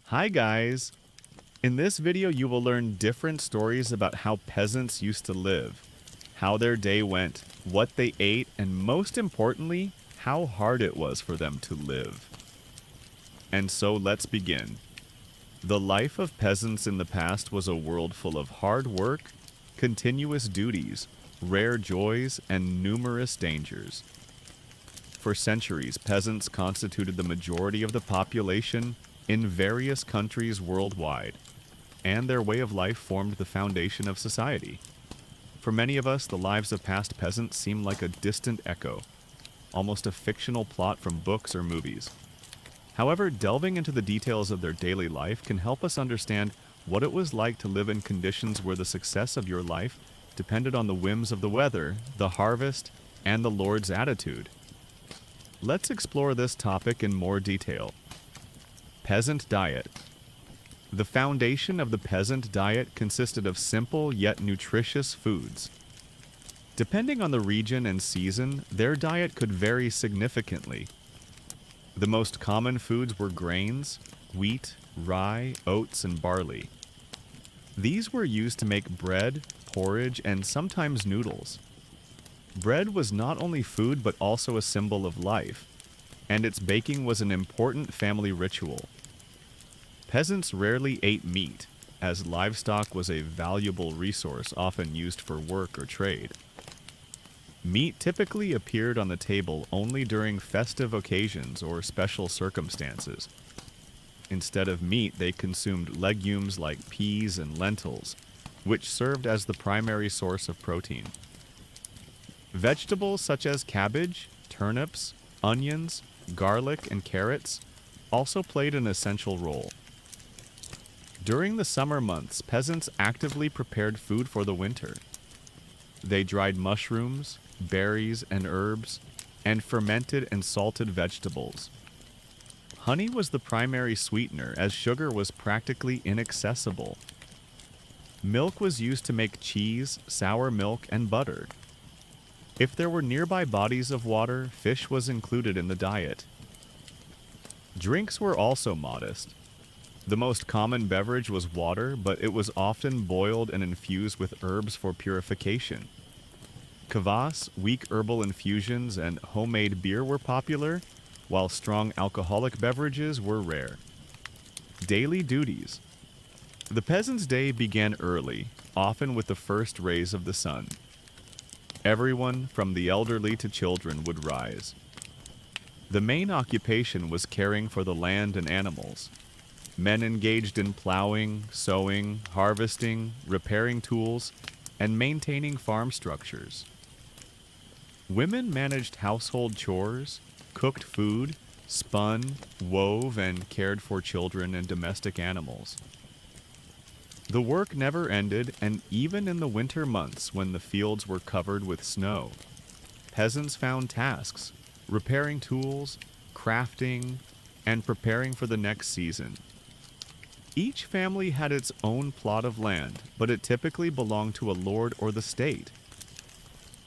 Hi guys! In this video you will learn different stories about how peasants used to live, how their day went, what they ate, and most importantly, how hard it was for them to live. And so let's begin. The life of peasants in the past was a world full of hard work, continuous duties, rare joys, and numerous dangers. For centuries, peasants constituted the majority of the population in various countries worldwide, and their way of life formed the foundation of society. For many of us, the lives of past peasants seem like a distant echo, almost a fictional plot from books or movies. However, delving into the details of their daily life can help us understand what it was like to live in conditions where the success of your life depended on the whims of the weather, the harvest, and the Lord's attitude. Let's explore this topic in more detail. Peasant diet. The foundation of the peasant diet consisted of simple yet nutritious foods. Depending on the region and season, their diet could vary significantly. The most common foods were grains, wheat, rye, oats, and barley. These were used to make bread, porridge, and sometimes noodles. Bread was not only food but also a symbol of life, and its baking was an important family ritual. Peasants rarely ate meat, as livestock was a valuable resource often used for work or trade. Meat typically appeared on the table only during festive occasions or special circumstances. Instead of meat, they consumed legumes like peas and lentils, which served as the primary source of protein. Vegetables such as cabbage, turnips, onions, garlic, and carrots also played an essential role. During the summer months, peasants actively prepared food for the winter. They dried mushrooms, berries, and herbs, and fermented and salted vegetables. Honey was the primary sweetener, as sugar was practically inaccessible. Milk was used to make cheese, sour milk, and butter. If there were nearby bodies of water, fish was included in the diet. Drinks were also modest. The most common beverage was water, but it was often boiled and infused with herbs for purification. Kvass, weak herbal infusions, and homemade beer were popular, while strong alcoholic beverages were rare. Daily duties. The peasant's day began early, often with the first rays of the sun. Everyone, from the elderly to children, would rise. The main occupation was caring for the land and animals. Men engaged in plowing, sowing, harvesting, repairing tools, and maintaining farm structures. Women managed household chores, cooked food, spun, wove, and cared for children and domestic animals. The work never ended, and even in the winter months when the fields were covered with snow, peasants found tasks, repairing tools, crafting, and preparing for the next season. Each family had its own plot of land, but it typically belonged to a lord or the state.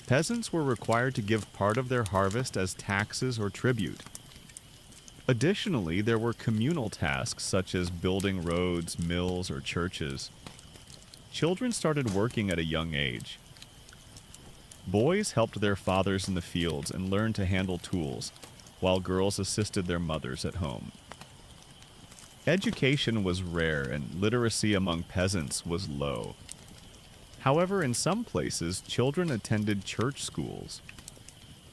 Peasants were required to give part of their harvest as taxes or tribute. Additionally, there were communal tasks such as building roads, mills, or churches. Children started working at a young age. Boys helped their fathers in the fields and learned to handle tools, while girls assisted their mothers at home. Education was rare and literacy among peasants was low. However, in some places, children attended church schools.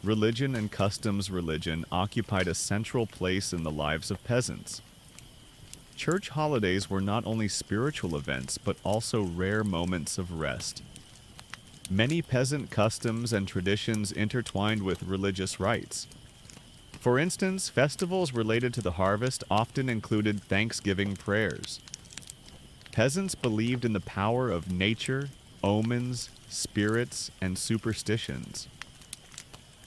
Religion and customs religion occupied a central place in the lives of peasants. Church holidays were not only spiritual events, but also rare moments of rest. Many peasant customs and traditions intertwined with religious rites. For instance, festivals related to the harvest often included Thanksgiving prayers. Peasants believed in the power of nature, omens, spirits, and superstitions.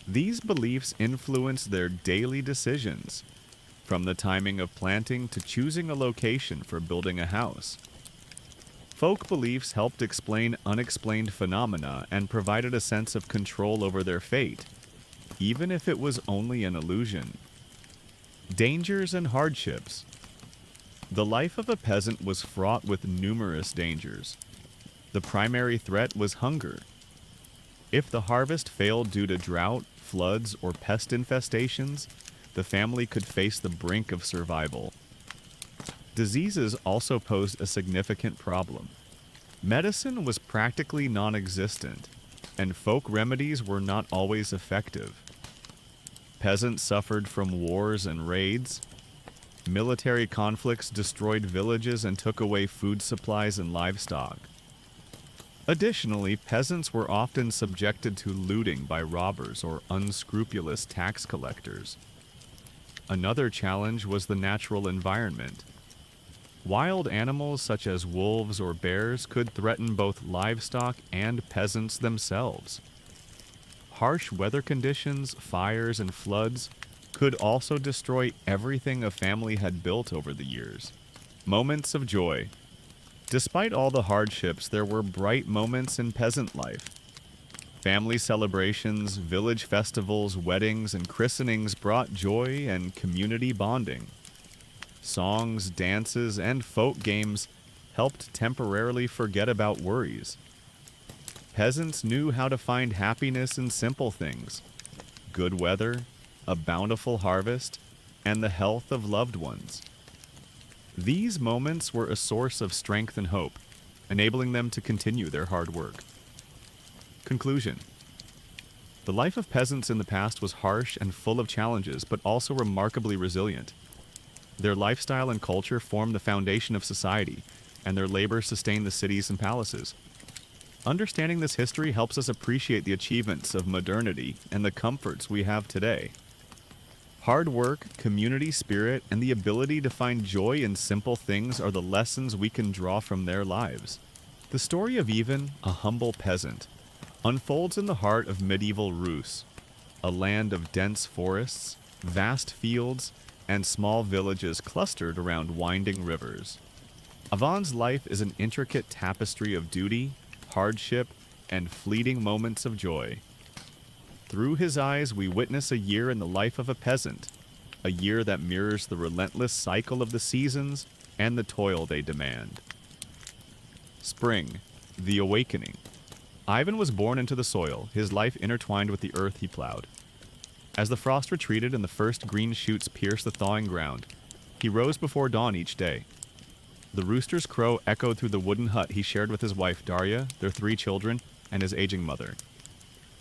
These beliefs influenced their daily decisions, from the timing of planting to choosing a location for building a house. Folk beliefs helped explain unexplained phenomena and provided a sense of control over their fate, even if it was only an illusion. Dangers and hardships. The life of a peasant was fraught with numerous dangers. The primary threat was hunger. If the harvest failed due to drought, floods, or pest infestations, the family could face the brink of survival. Diseases also posed a significant problem. Medicine was practically non-existent, and folk remedies were not always effective. Peasants suffered from wars and raids. Military conflicts destroyed villages and took away food supplies and livestock. Additionally, peasants were often subjected to looting by robbers or unscrupulous tax collectors. Another challenge was the natural environment. Wild animals such as wolves or bears could threaten both livestock and peasants themselves. Harsh weather conditions, fires, and floods could also destroy everything a family had built over the years. Moments of joy. Despite all the hardships, there were bright moments in peasant life. Family celebrations, village festivals, weddings, and christenings brought joy and community bonding. Songs, dances, and folk games helped temporarily forget about worries. Peasants knew how to find happiness in simple things: good weather, a bountiful harvest, and the health of loved ones. These moments were a source of strength and hope, enabling them to continue their hard work. Conclusion. The life of peasants in the past was harsh and full of challenges, but also remarkably resilient. Their lifestyle and culture formed the foundation of society, and their labor sustained the cities and palaces. Understanding this history helps us appreciate the achievements of modernity and the comforts we have today. Hard work, community spirit, and the ability to find joy in simple things are the lessons we can draw from their lives. The story of Ivan, a humble peasant, unfolds in the heart of medieval Rus, a land of dense forests, vast fields, and small villages clustered around winding rivers. Ivan's life is an intricate tapestry of duty, hardship, and fleeting moments of joy. Through his eyes, we witness a year in the life of a peasant, a year that mirrors the relentless cycle of the seasons and the toil they demand. Spring, the awakening. Ivan was born into the soil, his life intertwined with the earth he plowed. As the frost retreated and the first green shoots pierced the thawing ground, he rose before dawn each day. The rooster's crow echoed through the wooden hut he shared with his wife Darya, their 3 children, and his aging mother.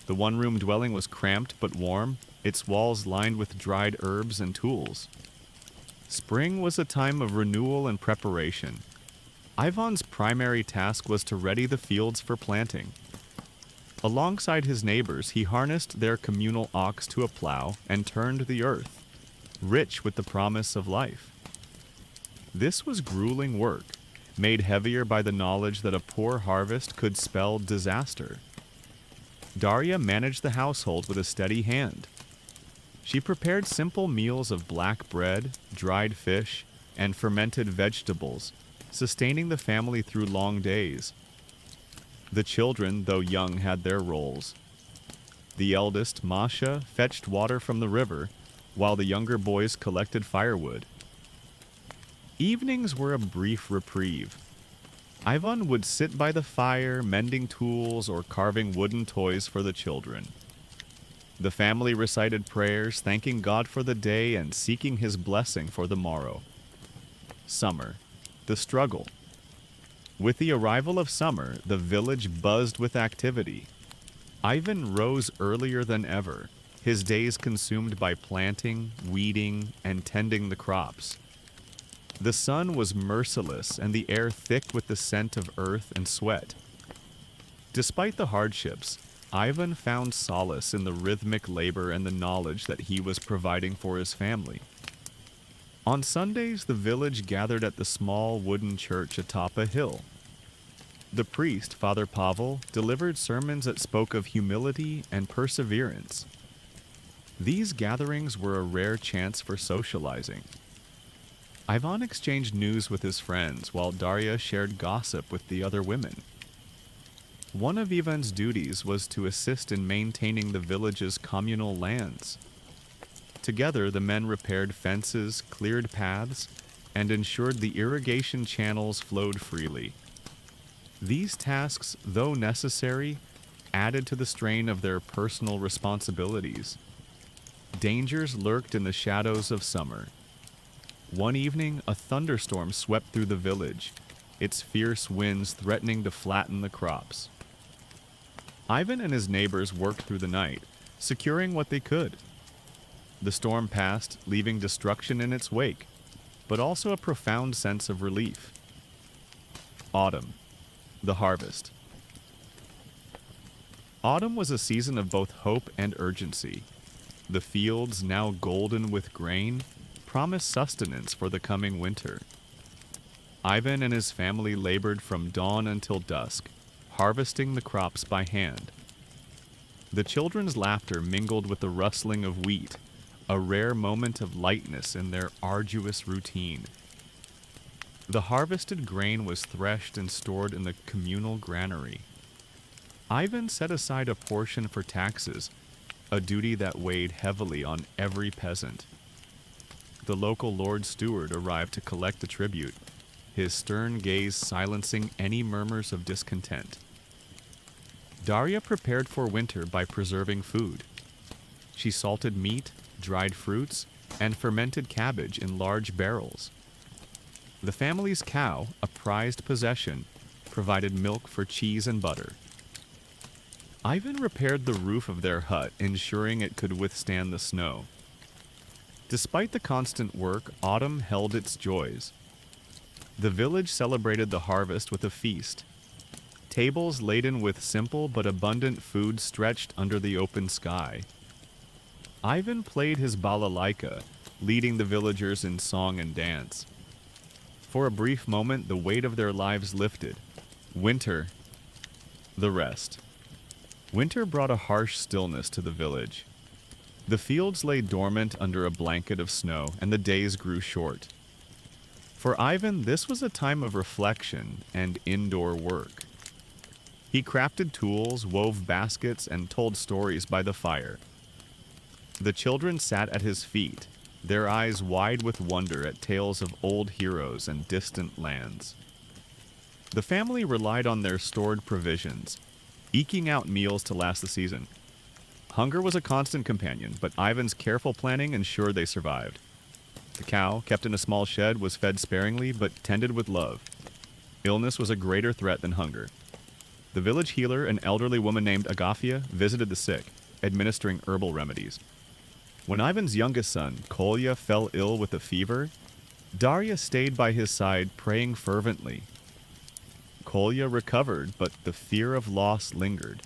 The one-room dwelling was cramped but warm, its walls lined with dried herbs and tools. Spring was a time of renewal and preparation. Ivan's primary task was to ready the fields for planting. Alongside his neighbors, he harnessed their communal ox to a plow and turned the earth, rich with the promise of life. This was grueling work, made heavier by the knowledge that a poor harvest could spell disaster. Darya managed the household with a steady hand. She prepared simple meals of black bread, dried fish, and fermented vegetables, sustaining the family through long days. The children, though young, had their roles. The eldest, Masha, fetched water from the river, while the younger boys collected firewood. Evenings were a brief reprieve. Ivan would sit by the fire, mending tools or carving wooden toys for the children. The family recited prayers, thanking God for the day and seeking his blessing for the morrow. Summer, the struggle. With the arrival of summer, the village buzzed with activity. Ivan rose earlier than ever, his days consumed by planting, weeding, and tending the crops. The sun was merciless and the air thick with the scent of earth and sweat. Despite the hardships, Ivan found solace in the rhythmic labor and the knowledge that he was providing for his family. On Sundays, the village gathered at the small wooden church atop a hill. The priest, Father Pavel, delivered sermons that spoke of humility and perseverance. These gatherings were a rare chance for socializing. Ivan exchanged news with his friends, while Darya shared gossip with the other women. One of Ivan's duties was to assist in maintaining the village's communal lands. Together, the men repaired fences, cleared paths, and ensured the irrigation channels flowed freely. These tasks, though necessary, added to the strain of their personal responsibilities. Dangers lurked in the shadows of summer. One evening, a thunderstorm swept through the village, its fierce winds threatening to flatten the crops. Ivan and his neighbors worked through the night, securing what they could. The storm passed, leaving destruction in its wake, but also a profound sense of relief. Autumn, the harvest. Autumn was a season of both hope and urgency. The fields, now golden with grain, promised sustenance for the coming winter. Ivan and his family labored from dawn until dusk, harvesting the crops by hand. The children's laughter mingled with the rustling of wheat, a rare moment of lightness in their arduous routine. The harvested grain was threshed and stored in the communal granary. Ivan set aside a portion for taxes, a duty that weighed heavily on every peasant. The local Lord Steward arrived to collect the tribute, his stern gaze silencing any murmurs of discontent. Darya prepared for winter by preserving food. She salted meat, dried fruits, and fermented cabbage in large barrels. The family's cow, a prized possession, provided milk for cheese and butter. Ivan repaired the roof of their hut, ensuring it could withstand the snow. Despite the constant work, autumn held its joys. The village celebrated the harvest with a feast. Tables laden with simple but abundant food stretched under the open sky. Ivan played his balalaika, leading the villagers in song and dance. For a brief moment, the weight of their lives lifted. Winter, the rest. Winter brought a harsh stillness to the village. The fields lay dormant under a blanket of snow, and the days grew short. For Ivan, this was a time of reflection and indoor work. He crafted tools, wove baskets, and told stories by the fire. The children sat at his feet, their eyes wide with wonder at tales of old heroes and distant lands. The family relied on their stored provisions, eking out meals to last the season. Hunger was a constant companion, but Ivan's careful planning ensured they survived. The cow, kept in a small shed, was fed sparingly but tended with love. Illness was a greater threat than hunger. The village healer, an elderly woman named Agafia, visited the sick, administering herbal remedies. When Ivan's youngest son, Kolya, fell ill with a fever, Darya stayed by his side, praying fervently. Kolya recovered, but the fear of loss lingered.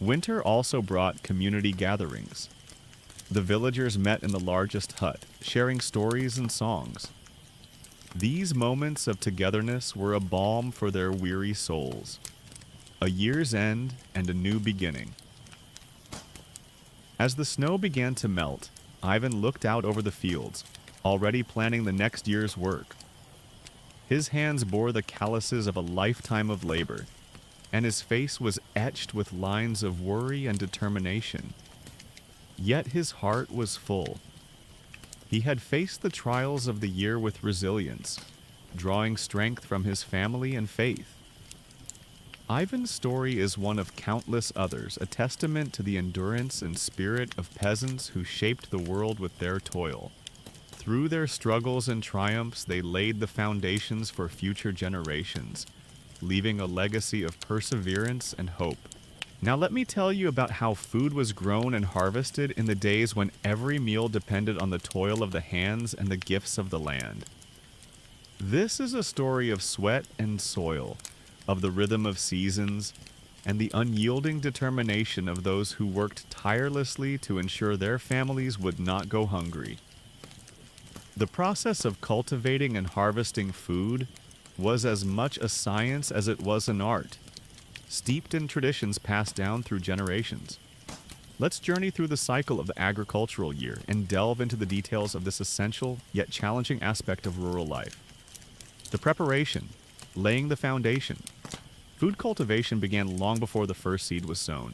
Winter also brought community gatherings. The villagers met in the largest hut, sharing stories and songs. These moments of togetherness were a balm for their weary souls. A year's end and a new beginning. As the snow began to melt, Ivan looked out over the fields, already planning the next year's work. His hands bore the calluses of a lifetime of labor, and his face was etched with lines of worry and determination. Yet his heart was full. He had faced the trials of the year with resilience, drawing strength from his family and faith. Ivan's story is one of countless others, a testament to the endurance and spirit of peasants who shaped the world with their toil. Through their struggles and triumphs, they laid the foundations for future generations, leaving a legacy of perseverance and hope. Now let me tell you about how food was grown and harvested in the days when every meal depended on the toil of the hands and the gifts of the land. This is a story of sweat and soil, of the rhythm of seasons, and the unyielding determination of those who worked tirelessly to ensure their families would not go hungry. The process of cultivating and harvesting food was as much a science as it was an art, steeped in traditions passed down through generations. Let's journey through the cycle of the agricultural year and delve into the details of this essential yet challenging aspect of rural life. The preparation, laying the foundation. Food cultivation began long before the first seed was sown.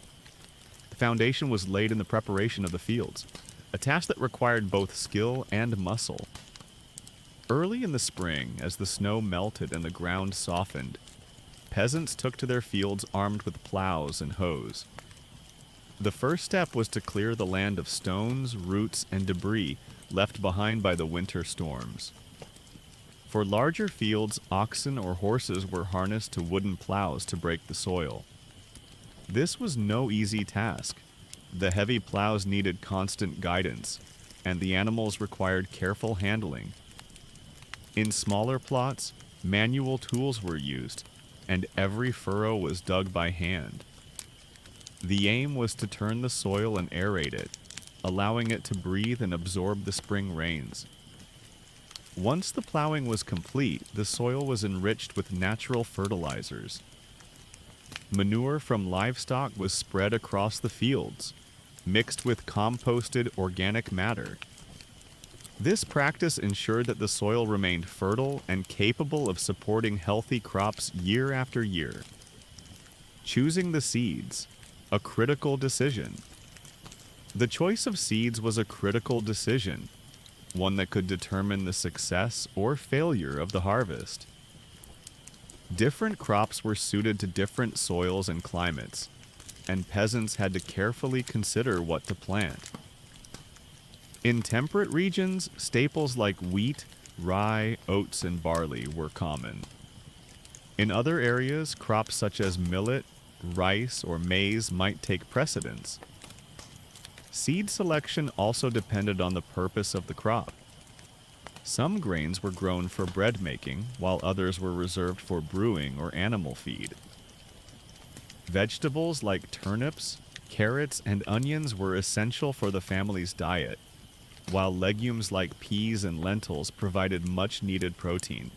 The foundation was laid in the preparation of the fields, a task that required both skill and muscle. Early in the spring, as the snow melted and the ground softened, peasants took to their fields armed with plows and hoes. The first step was to clear the land of stones, roots, and debris left behind by the winter storms. For larger fields, oxen or horses were harnessed to wooden plows to break the soil. This was no easy task. The heavy plows needed constant guidance, and the animals required careful handling. In smaller plots, manual tools were used, and every furrow was dug by hand. The aim was to turn the soil and aerate it, allowing it to breathe and absorb the spring rains. Once the plowing was complete, the soil was enriched with natural fertilizers. Manure from livestock was spread across the fields, mixed with composted organic matter. This practice ensured that the soil remained fertile and capable of supporting healthy crops year after year. Choosing the seeds, a critical decision. The choice of seeds was a critical decision, one that could determine the success or failure of the harvest. Different crops were suited to different soils and climates, and peasants had to carefully consider what to plant. In temperate regions, staples like wheat, rye, oats, and barley were common. In other areas, crops such as millet, rice, or maize might take precedence. Seed selection also depended on the purpose of the crop. Some grains were grown for bread making, while others were reserved for brewing or animal feed. Vegetables like turnips, carrots, and onions were essential for the family's diet, while legumes like peas and lentils provided much-needed protein.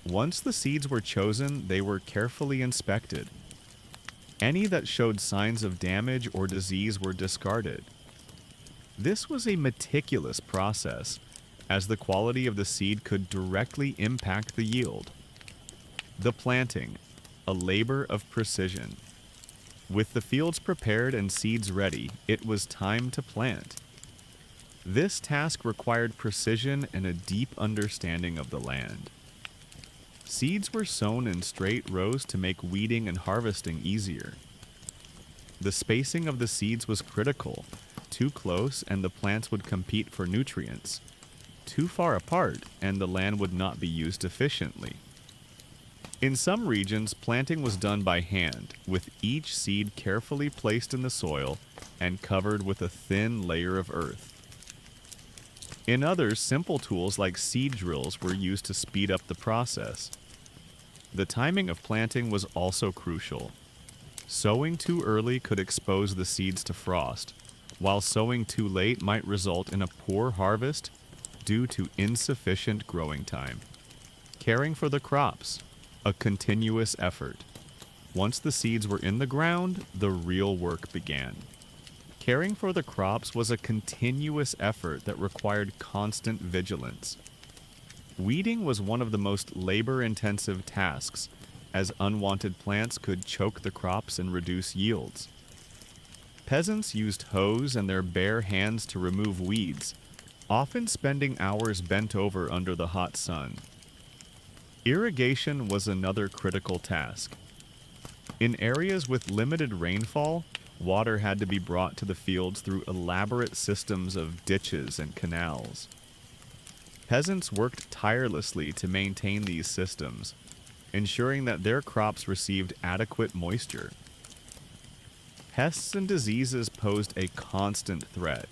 Once the seeds were chosen, they were carefully inspected. Any that showed signs of damage or disease were discarded. This was a meticulous process, as the quality of the seed could directly impact the yield. The planting, a labor of precision. With the fields prepared and seeds ready, it was time to plant. This task required precision and a deep understanding of the land. Seeds were sown in straight rows to make weeding and harvesting easier. The spacing of the seeds was critical. Too close and the plants would compete for nutrients. Too far apart and the land would not be used efficiently. In some regions, planting was done by hand, with each seed carefully placed in the soil and covered with a thin layer of earth. In others, simple tools like seed drills were used to speed up the process. The timing of planting was also crucial. Sowing too early could expose the seeds to frost, while sowing too late might result in a poor harvest due to insufficient growing time. Caring for the crops, a continuous effort. Once the seeds were in the ground, the real work began. Caring for the crops was a continuous effort that required constant vigilance. Weeding was one of the most labor-intensive tasks, as unwanted plants could choke the crops and reduce yields. Peasants used hoes and their bare hands to remove weeds, often spending hours bent over under the hot sun. Irrigation was another critical task. In areas with limited rainfall, water had to be brought to the fields through elaborate systems of ditches and canals. Peasants worked tirelessly to maintain these systems, ensuring that their crops received adequate moisture. Pests and diseases posed a constant threat.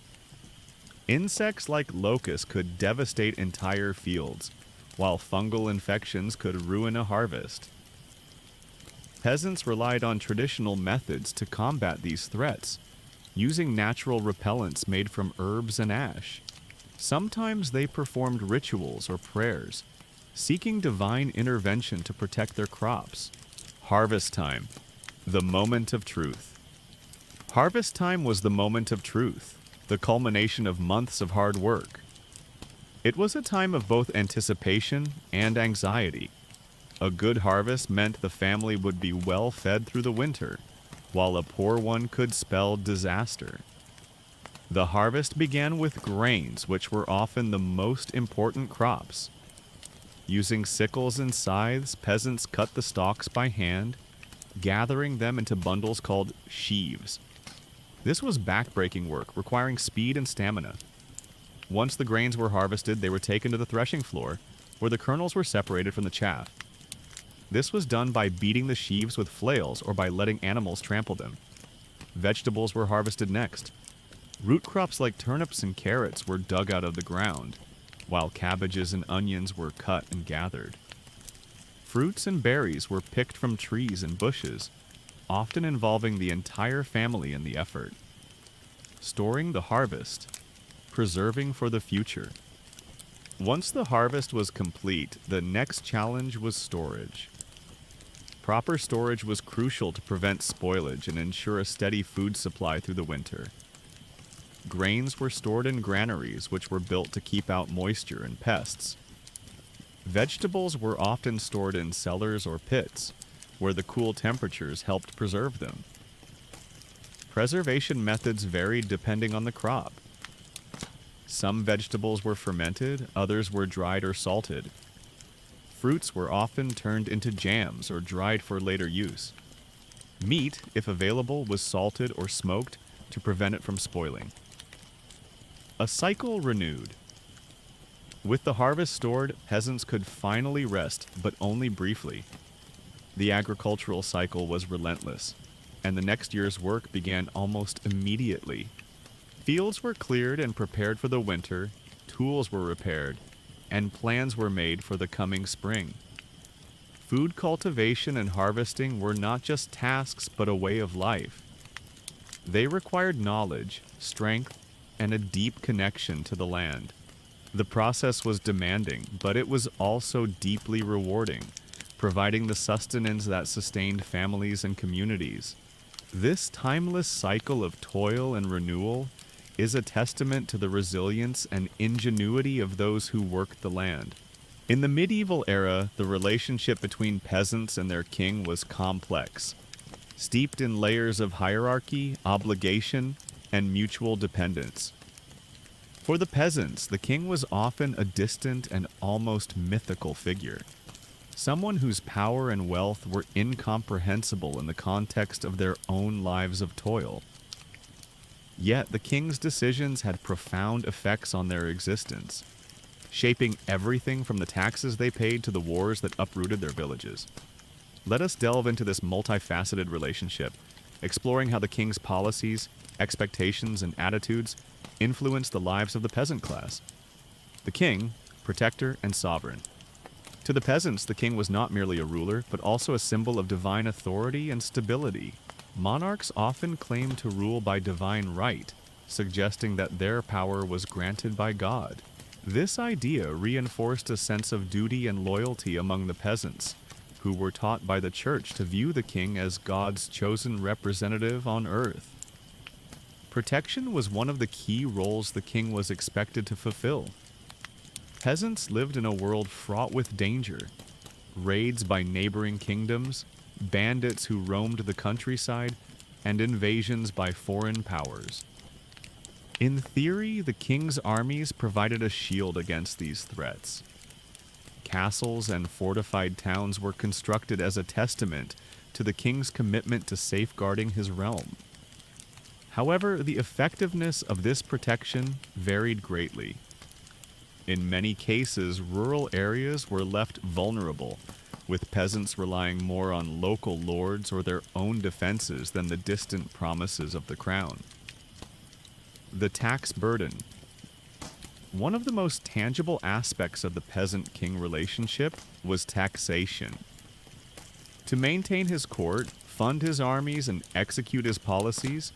Insects like locusts could devastate entire fields, while fungal infections could ruin a harvest. Peasants relied on traditional methods to combat these threats, using natural repellents made from herbs and ash. Sometimes they performed rituals or prayers, seeking divine intervention to protect their crops. Harvest time, the moment of truth. Harvest time was the moment of truth, the culmination of months of hard work. It was a time of both anticipation and anxiety. A good harvest meant the family would be well fed through the winter, while a poor one could spell disaster. The harvest began with grains, which were often the most important crops. Using sickles and scythes, peasants cut the stalks by hand, gathering them into bundles called sheaves. This was backbreaking work, requiring speed and stamina. Once the grains were harvested, they were taken to the threshing floor, where the kernels were separated from the chaff. This was done by beating the sheaves with flails or by letting animals trample them. Vegetables were harvested next. Root crops like turnips and carrots were dug out of the ground, while cabbages and onions were cut and gathered. Fruits and berries were picked from trees and bushes, often involving the entire family in the effort. Storing the harvest, preserving for the future. Once the harvest was complete, the next challenge was storage. Proper storage was crucial to prevent spoilage and ensure a steady food supply through the winter. Grains were stored in granaries, which were built to keep out moisture and pests. Vegetables were often stored in cellars or pits, where the cool temperatures helped preserve them. Preservation methods varied depending on the crop. Some vegetables were fermented, others were dried or salted. Fruits were often turned into jams or dried for later use. Meat, if available, was salted or smoked to prevent it from spoiling. A cycle renewed. With the harvest stored, peasants could finally rest, but only briefly. The agricultural cycle was relentless, and the next year's work began almost immediately. Fields were cleared and prepared for the winter, tools were repaired, and plans were made for the coming spring. Food cultivation and harvesting were not just tasks but a way of life. They required knowledge, strength, and a deep connection to the land. The process was demanding, but it was also deeply rewarding, providing the sustenance that sustained families and communities. This timeless cycle of toil and renewal is a testament to the resilience and ingenuity of those who worked the land. In the medieval era, the relationship between peasants and their king was complex, steeped in layers of hierarchy, obligation, and mutual dependence. For the peasants, the king was often a distant and almost mythical figure, someone whose power and wealth were incomprehensible in the context of their own lives of toil. Yet the king's decisions had profound effects on their existence, shaping everything from the taxes they paid to the wars that uprooted their villages. Let us delve into this multifaceted relationship, exploring how the king's policies, expectations, and attitudes influenced the lives of the peasant class. The king, protector, and sovereign. To the peasants, the king was not merely a ruler, but also a symbol of divine authority and stability. Monarchs often claimed to rule by divine right, suggesting that their power was granted by God. This idea reinforced a sense of duty and loyalty among the peasants, who were taught by the church to view the king as God's chosen representative on earth. Protection was one of the key roles the king was expected to fulfill. Peasants lived in a world fraught with danger, raids by neighboring kingdoms, bandits who roamed the countryside, and invasions by foreign powers. In theory, the king's armies provided a shield against these threats. Castles and fortified towns were constructed as a testament to the king's commitment to safeguarding his realm. However, the effectiveness of this protection varied greatly. In many cases, rural areas were left vulnerable, with peasants relying more on local lords or their own defenses than the distant promises of the crown. The tax burden. One of the most tangible aspects of the peasant-king relationship was taxation. To maintain his court, fund his armies, and execute his policies,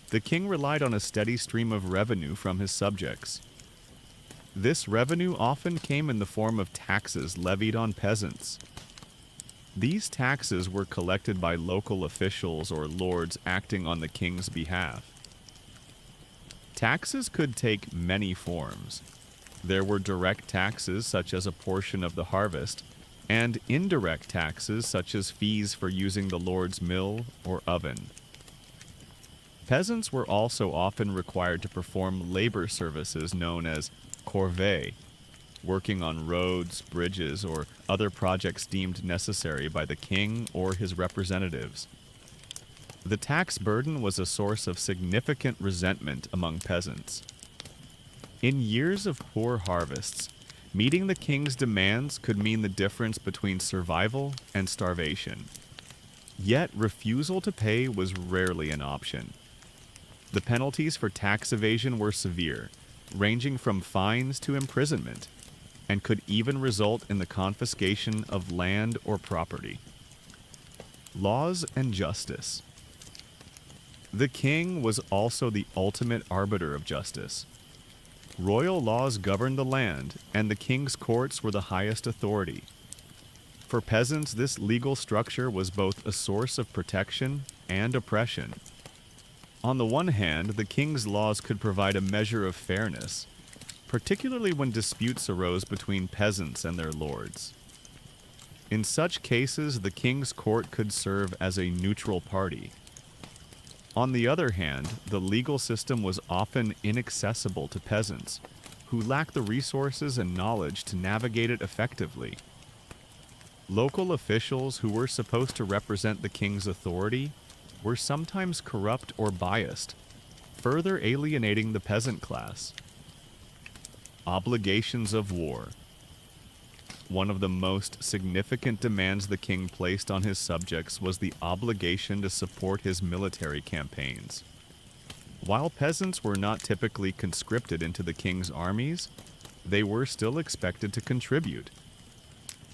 the king relied on a steady stream of revenue from his subjects. This revenue often came in the form of taxes levied on peasants. These taxes were collected by local officials or lords acting on the king's behalf. Taxes could take many forms. There were direct taxes, such as a portion of the harvest, and indirect taxes, such as fees for using the lord's mill or oven. Peasants were also often required to perform labor services known as corvée. working on roads, bridges, or other projects deemed necessary by the king or his representatives. The tax burden was a source of significant resentment among peasants. In years of poor harvests, meeting the king's demands could mean the difference between survival and starvation. Yet, refusal to pay was rarely an option. The penalties for tax evasion were severe, ranging from fines to imprisonment, and could even result in the confiscation of land or property. Laws and justice. The king was also the ultimate arbiter of justice. Royal laws governed the land, and the king's courts were the highest authority. For peasants, this legal structure was both a source of protection and oppression. On the one hand, the king's laws could provide a measure of fairness, particularly when disputes arose between peasants and their lords. In such cases, the king's court could serve as a neutral party. On the other hand, the legal system was often inaccessible to peasants, who lacked the resources and knowledge to navigate it effectively. Local officials who were supposed to represent the king's authority were sometimes corrupt or biased, further alienating the peasant class. Obligations of war. One of the most significant demands the king placed on his subjects was the obligation to support his military campaigns. While peasants were not typically conscripted into the king's armies, they were still expected to contribute.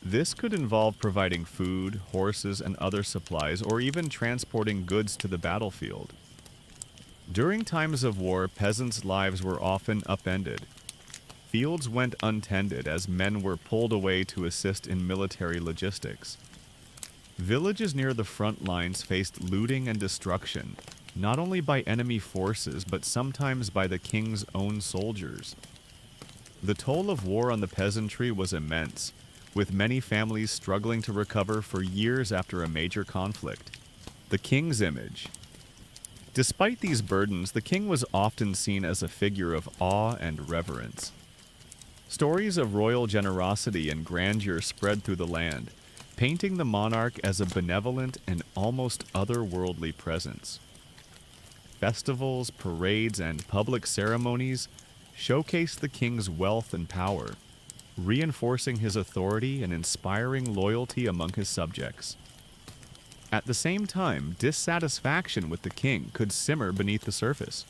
This could involve providing food, horses, and other supplies, or even transporting goods to the battlefield. During times of war, peasants' lives were often upended. Fields went untended as men were pulled away to assist in military logistics. Villages near the front lines faced looting and destruction, not only by enemy forces, but sometimes by the king's own soldiers. The toll of war on the peasantry was immense, with many families struggling to recover for years after a major conflict. The king's image. Despite these burdens, the king was often seen as a figure of awe and reverence. Stories of royal generosity and grandeur spread through the land, painting the monarch as a benevolent and almost otherworldly presence. Festivals, parades, and public ceremonies showcased the king's wealth and power, reinforcing his authority and inspiring loyalty among his subjects. At the same time, dissatisfaction with the king could simmer beneath the surface.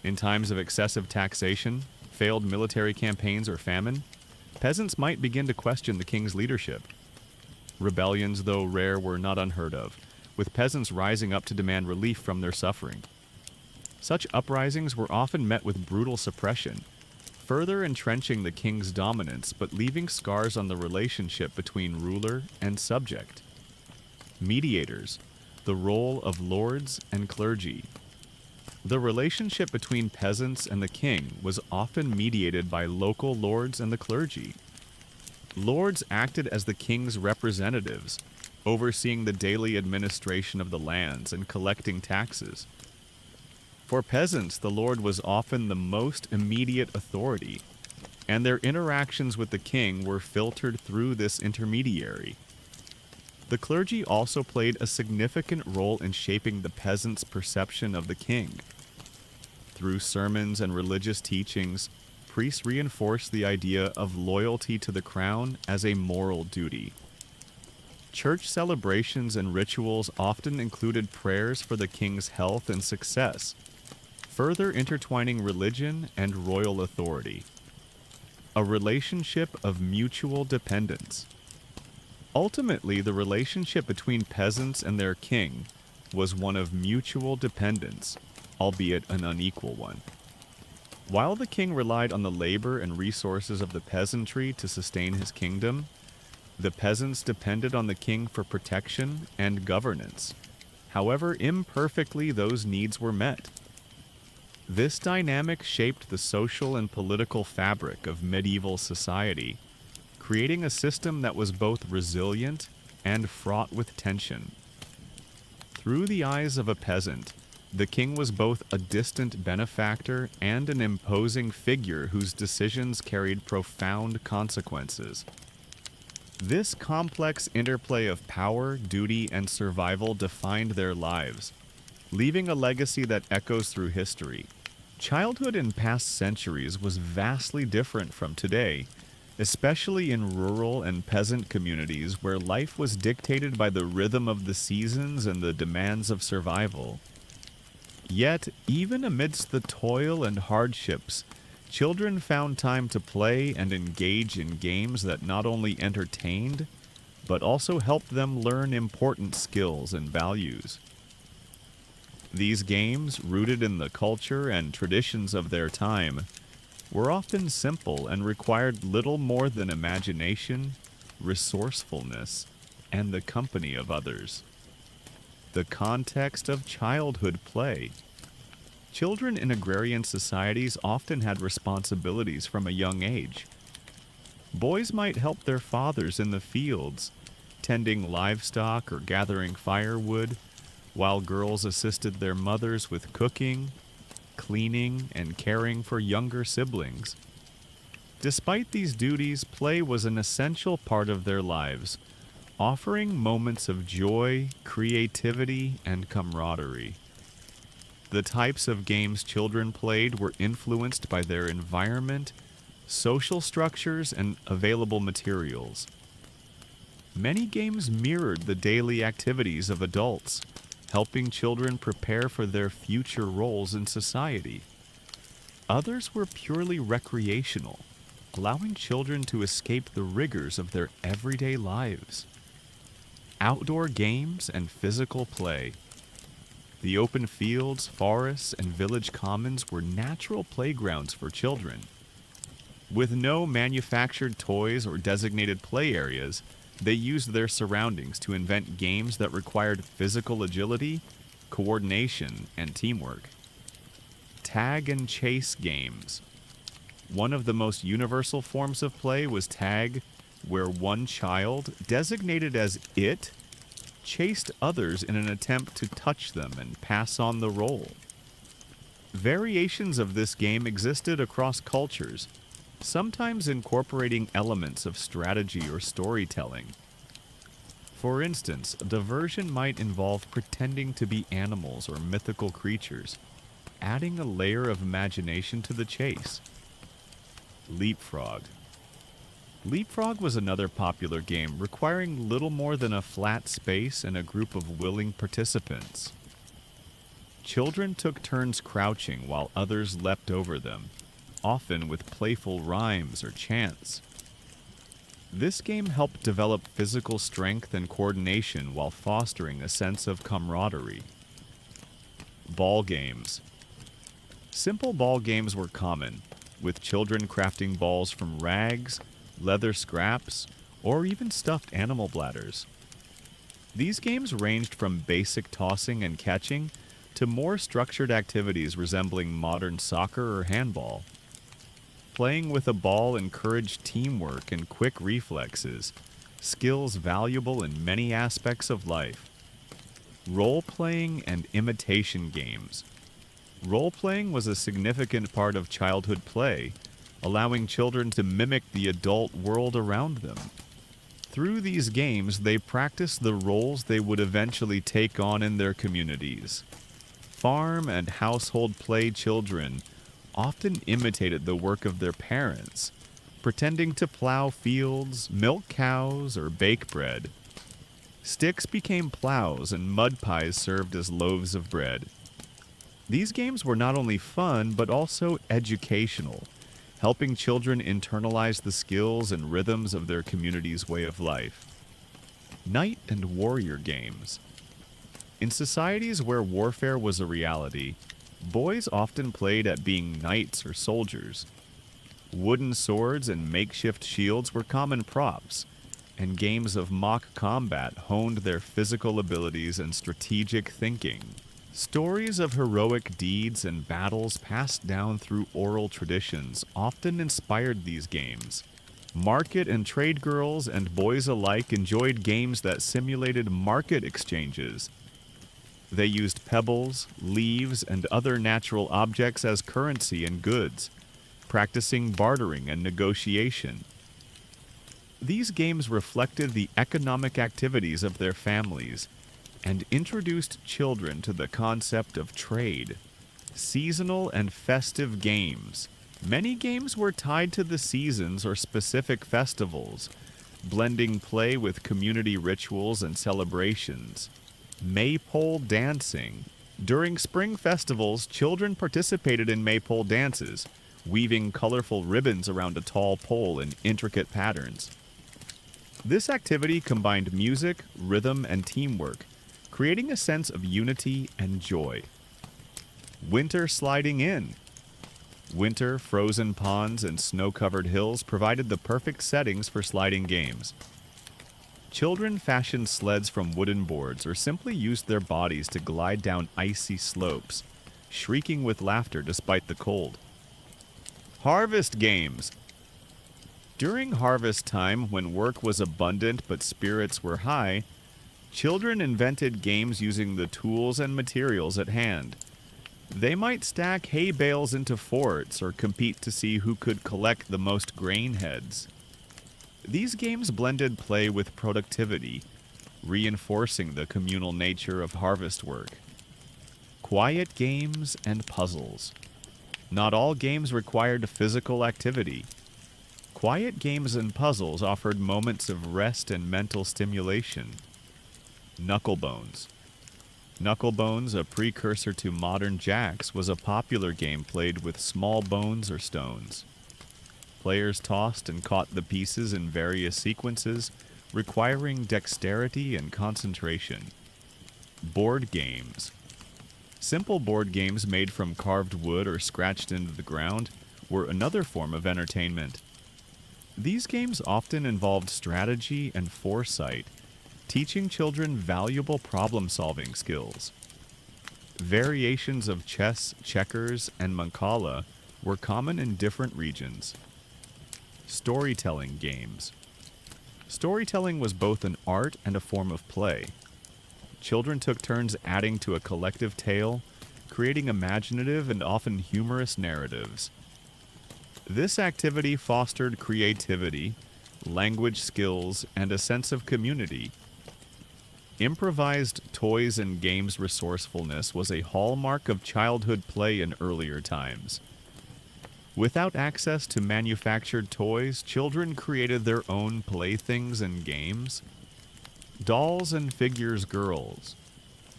In times of excessive taxation, failed military campaigns, or famine, peasants might begin to question the king's leadership. Rebellions, though rare, were not unheard of, with peasants rising up to demand relief from their suffering. Such uprisings were often met with brutal suppression, further entrenching the king's dominance but leaving scars on the relationship between ruler and subject. Mediators, the role of lords and clergy. The relationship between peasants and the king was often mediated by local lords and the clergy. Lords acted as the king's representatives, overseeing the daily administration of the lands and collecting taxes. For peasants, the lord was often the most immediate authority, and their interactions with the king were filtered through this intermediary. The clergy also played a significant role in shaping the peasants' perception of the king. Through sermons and religious teachings, priests reinforced the idea of loyalty to the crown as a moral duty. Church celebrations and rituals often included prayers for the king's health and success, further intertwining religion and royal authority. A relationship of mutual dependence. Ultimately, the relationship between peasants and their king was one of mutual dependence, albeit an unequal one. While the king relied on the labor and resources of the peasantry to sustain his kingdom, the peasants depended on the king for protection and governance. However imperfectly those needs were met. This dynamic shaped the social and political fabric of medieval society, creating a system that was both resilient and fraught with tension. Through the eyes of a peasant, The king was both a distant benefactor and an imposing figure whose decisions carried profound consequences. This complex interplay of power, duty, and survival defined their lives, leaving a legacy that echoes through history. Childhood in past centuries was vastly different from today, especially in rural and peasant communities where life was dictated by the rhythm of the seasons and the demands of survival. Yet, even amidst the toil and hardships, children found time to play and engage in games that not only entertained, but also helped them learn important skills and values. These games, rooted in the culture and traditions of their time, were often simple and required little more than imagination, resourcefulness, and the company of others. The context of childhood play. Children in agrarian societies often had responsibilities from a young age. Boys might help their fathers in the fields, tending livestock or gathering firewood, while girls assisted their mothers with cooking, cleaning, and caring for younger siblings. Despite these duties, play was an essential part of their lives, offering moments of joy, creativity, and camaraderie. The types of games children played were influenced by their environment, social structures, and available materials. Many games mirrored the daily activities of adults, helping children prepare for their future roles in society. Others were purely recreational, allowing children to escape the rigors of their everyday lives. Outdoor games and physical play. The open fields, forests, and village commons were natural playgrounds for children. With no manufactured toys or designated play areas, they used their surroundings to invent games that required physical agility, coordination, and teamwork. Tag and chase games. One of the most universal forms of play was tag, where one child, designated as it, chased others in an attempt to touch them and pass on the role. Variations of this game existed across cultures, sometimes incorporating elements of strategy or storytelling. For instance, a diversion might involve pretending to be animals or mythical creatures, adding a layer of imagination to the chase. Leapfrog. Leapfrog was another popular game requiring little more than a flat space and a group of willing participants. Children took turns crouching while others leapt over them, often with playful rhymes or chants. This game helped develop physical strength and coordination while fostering a sense of camaraderie. Ball games. Simple ball games were common, with children crafting balls from rags, leather scraps, or even stuffed animal bladders. These games ranged from basic tossing and catching to more structured activities resembling modern soccer or handball. Playing with a ball encouraged teamwork and quick reflexes, skills valuable in many aspects of life. Role-playing and imitation games. Role-playing was a significant part of childhood play, allowing children to mimic the adult world around them. Through these games, they practiced the roles they would eventually take on in their communities. Farm and household play children often imitated the work of their parents, pretending to plow fields, milk cows, or bake bread. Sticks became plows and mud pies served as loaves of bread. These games were not only fun, but also educational, helping children internalize the skills and rhythms of their community's way of life. Knight and warrior games. In societies where warfare was a reality, boys often played at being knights or soldiers. Wooden swords and makeshift shields were common props, and games of mock combat honed their physical abilities and strategic thinking. Stories of heroic deeds and battles passed down through oral traditions often inspired these games. Market and trade girls and boys alike enjoyed games that simulated market exchanges. They used pebbles, leaves, and other natural objects as currency and goods, practicing bartering and negotiation. These games reflected the economic activities of their families and introduced children to the concept of trade. Seasonal and festive games. Many games were tied to the seasons or specific festivals, blending play with community rituals and celebrations. Maypole dancing. During spring festivals, children participated in maypole dances, weaving colorful ribbons around a tall pole in intricate patterns. This activity combined music, rhythm, and teamwork, creating a sense of unity and joy. Winter sliding in. Winter, frozen ponds, and snow-covered hills provided the perfect settings for sliding games. Children fashioned sleds from wooden boards or simply used their bodies to glide down icy slopes, shrieking with laughter despite the cold. Harvest games. During harvest time, when work was abundant but spirits were high, children invented games using the tools and materials at hand. They might stack hay bales into forts or compete to see who could collect the most grain heads. These games blended play with productivity, reinforcing the communal nature of harvest work. Quiet games and puzzles. Not all games required physical activity. Quiet games and puzzles offered moments of rest and mental stimulation. Knucklebones. Knucklebones, a precursor to modern jacks, was a popular game played with small bones or stones. Players tossed and caught the pieces in various sequences, requiring dexterity and concentration. Board games. Simple board games made from carved wood or scratched into the ground were another form of entertainment. These games often involved strategy and foresight, teaching children valuable problem-solving skills. Variations of chess, checkers, and mancala were common in different regions. Storytelling games. Storytelling was both an art and a form of play. Children took turns adding to a collective tale, creating imaginative and often humorous narratives. This activity fostered creativity, language skills, and a sense of community. Improvised toys and games resourcefulness was a hallmark of childhood play in earlier times. Without access to manufactured toys, children created their own playthings and games. Dolls and figures girls.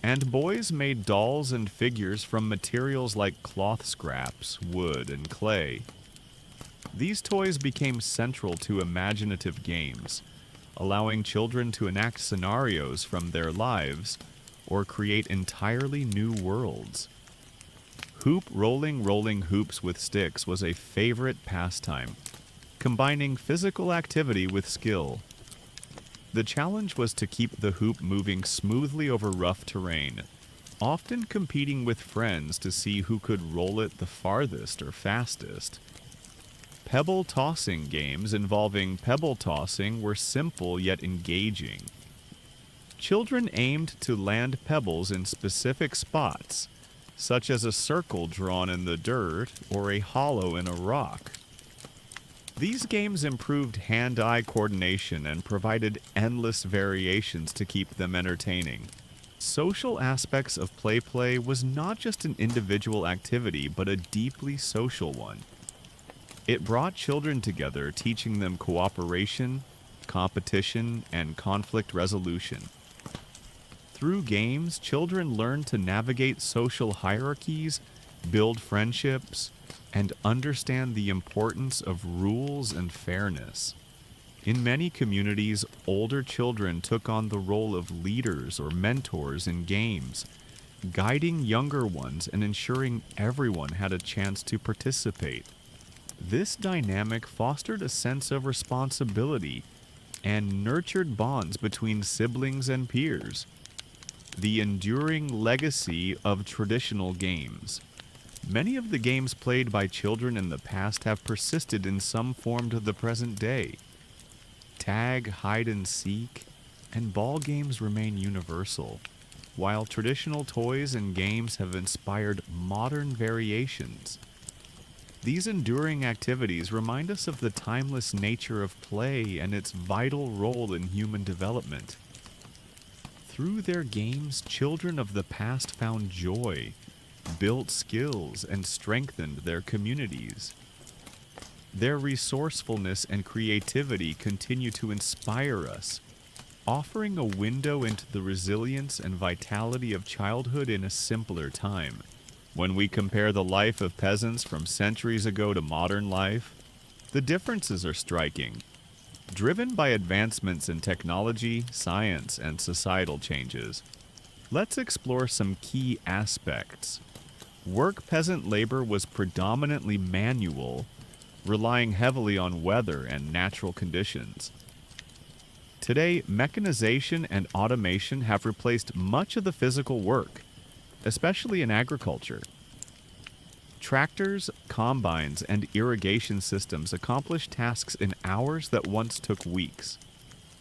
And boys made dolls and figures from materials like cloth scraps, wood, and clay. These toys became central to imaginative games, allowing children to enact scenarios from their lives or create entirely new worlds. Rolling hoops with sticks was a favorite pastime, combining physical activity with skill. The challenge was to keep the hoop moving smoothly over rough terrain, often competing with friends to see who could roll it the farthest or fastest. Pebble tossing games involving pebble tossing were simple yet engaging. Children aimed to land pebbles in specific spots, such as a circle drawn in the dirt or a hollow in a rock. These games improved hand-eye coordination and provided endless variations to keep them entertaining. Social aspects of play was not just an individual activity, but a deeply social one. It brought children together, teaching them cooperation, competition, and conflict resolution. Through games, children learn to navigate social hierarchies, build friendships, and understand the importance of rules and fairness. In many communities, older children took on the role of leaders or mentors in games, guiding younger ones and ensuring everyone had a chance to participate. This dynamic fostered a sense of responsibility and nurtured bonds between siblings and peers. The enduring legacy of traditional games. Many of the games played by children in the past have persisted in some form to the present day. Tag, hide and seek, and ball games remain universal, while traditional toys and games have inspired modern variations. These enduring activities remind us of the timeless nature of play and its vital role in human development. Through their games, children of the past found joy, built skills, and strengthened their communities. Their resourcefulness and creativity continue to inspire us, offering a window into the resilience and vitality of childhood in a simpler time. When we compare the life of peasants from centuries ago to modern life, the differences are striking. Driven by advancements in technology, science, and societal changes, let's explore some key aspects. Work peasant labor was predominantly manual, relying heavily on weather and natural conditions. Today, mechanization and automation have replaced much of the physical work, especially in agriculture. Tractors, combines, and irrigation systems accomplish tasks in hours that once took weeks.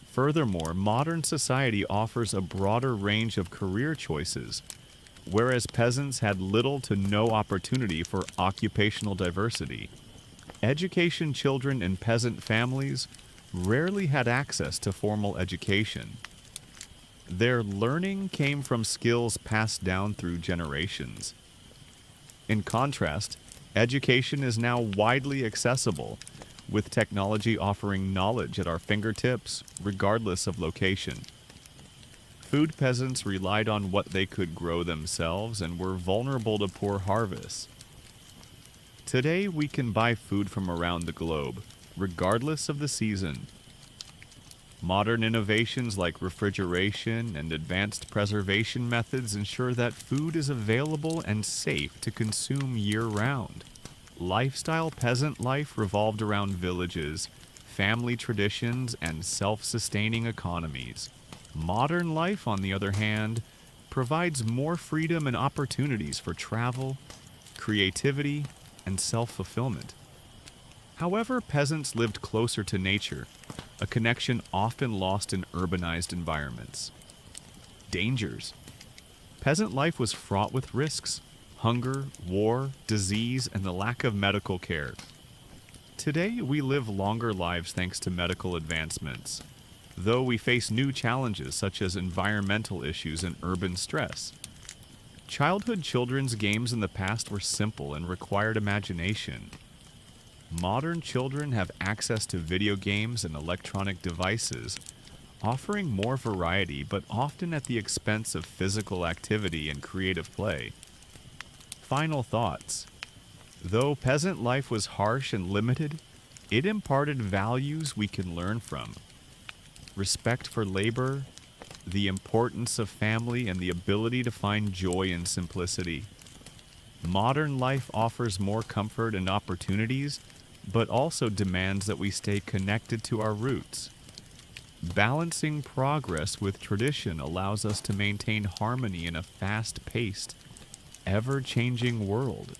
Furthermore, modern society offers a broader range of career choices, whereas peasants had little to no opportunity for occupational diversity. Education children in peasant families rarely had access to formal education. Their learning came from skills passed down through generations. In contrast, education is now widely accessible, with technology offering knowledge at our fingertips, regardless of location. Food peasants relied on what they could grow themselves and were vulnerable to poor harvests. Today, we can buy food from around the globe, regardless of the season. Modern innovations like refrigeration and advanced preservation methods ensure that food is available and safe to consume year-round. Lifestyle peasant life revolved around villages, family traditions, and self-sustaining economies. Modern life, on the other hand, provides more freedom and opportunities for travel, creativity, and self-fulfillment. However, peasants lived closer to nature, a connection often lost in urbanized environments. Dangers. Peasant life was fraught with risks: hunger, war, disease, and the lack of medical care. Today, we live longer lives thanks to medical advancements, though we face new challenges such as environmental issues and urban stress. Childhood children's games in the past were simple and required imagination. Modern children have access to video games and electronic devices, offering more variety but often at the expense of physical activity and creative play. Final thoughts. Though peasant life was harsh and limited, it imparted values we can learn from: respect for labor, the importance of family, and the ability to find joy in simplicity. Modern life offers more comfort and opportunities, but also demands that we stay connected to our roots. Balancing progress with tradition allows us to maintain harmony in a fast-paced, ever-changing world.